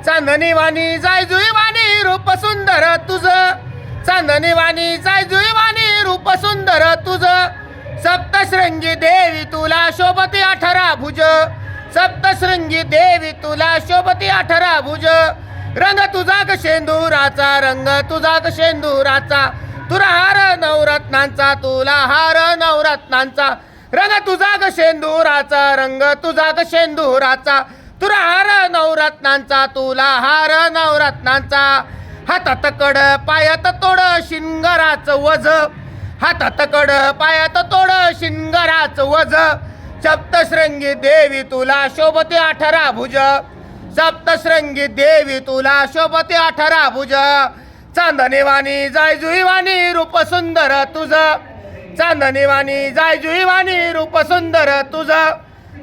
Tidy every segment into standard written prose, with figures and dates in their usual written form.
चांदणी वाणी जायजुई वाणी रूप सुंदर तुझं, चांदणी वाणी जायजुई वाणी रूप सुंदर तुझं, सप्तशृंगी देवी तुला शोभती 18 भुज, सप्तशृंगी देवी तुला शोभती 18 भुज, रंग तुझा ग शेंदुराचा, रंग तुझा ग शेंदुराचा, तुला हार नवरत्नांचा, तुला हार नवरत्नांचा, रंग तुझा ग शेंदुराचा, रंग तुझा ग शेंदुराचा, तुला हार नवरत्नांचा, तुला हार नवरत्नांचा, हातात कड पायात तोड शिंगराचं वज, हातात कड पायात तोड शिंगराचं वज, सप्तशृंगी देवी तुला शोभते 18 भुज, सप्तशृंगी देवी तुला शोभते 18 भुज, चांदणी वाणी जायजुई वाणी रूप सुंदर तुझं, चांदणी वाणी जायजुई वाणी रूप सुंदर तुझं,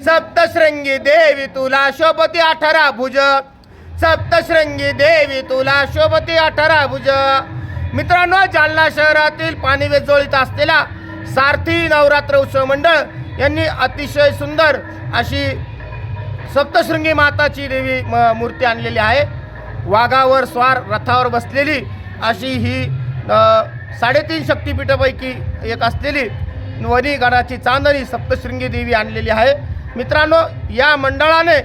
सप्तशृंगी देवी तुला शोभते 18 भुज, सप्तशृंगी देवी तुला शोभते 18 भुज। मित्रांनो, जालना शहरातील पाणीवेस जोळीत असलेला सारथी नवरात्र उत्सव मंडळ यांनी अतिशय सुंदर अशी सप्तशृंगी माताची देवी मूर्ती आणलेली आहे। वाघावर स्वार रथावर बसलेली अशी ही 3.5 शक्तिपीठापैकी एक असलेली वणीगडाची चांदणी सप्तशृंगी देवी आणलेली आहे। मित्रांनो, या मंडळाने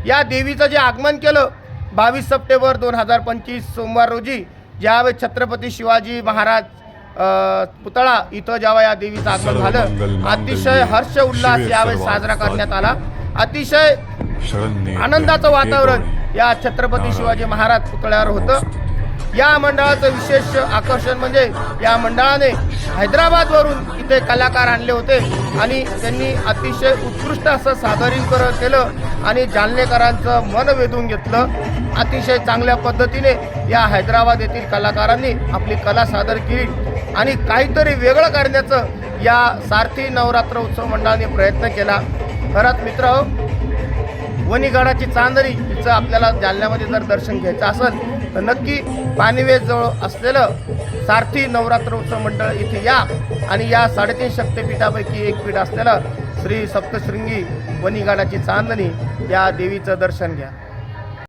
या देवीचं जे आगमन केलं 22 सप्टेंबर 2025 सोमवार रोजी, ज्यावेळेस छत्रपती शिवाजी महाराज पुतळा इथं जेव्हा या देवीचं आगमन झालं, अतिशय हर्ष उल्हास यावेळेस साजरा करण्यात आला। अतिशय आनंदाचं वातावरण या छत्रपती शिवाजी महाराज पुतळ्यावर होतं। या मंडळाचं विशेष आकर्षण म्हणजे या मंडळाने हैदराबादवरून इथे कलाकार आणले होते आणि त्यांनी अतिशय उत्कृष्ट असं सादरीकरण केलं आणि जालनेकरांचं मन वेधून घेतलं। अतिशय चांगल्या पद्धतीने या हैदराबाद येथील कलाकारांनी आपली कला सादर केली आणि काहीतरी वेगळं करण्याचं या सारथी नवरात्र उत्सव मंडळाने प्रयत्न केला। खरंच मित्र, वणीगडाची चांदणी हिचं आपल्याला जालन्यामध्ये जर दर्शन घ्यायचं असेल तर नक्की पाणीवेस जवळ असलेलं सारथी नवरात्र उत्सव मंडळ इथे या आणि या 3.5 शक्तिपीठापैकी एक पीठ असलेलं श्री सप्तशृंगी वणीगडाची चांदणी या देवीचं दर्शन घ्या।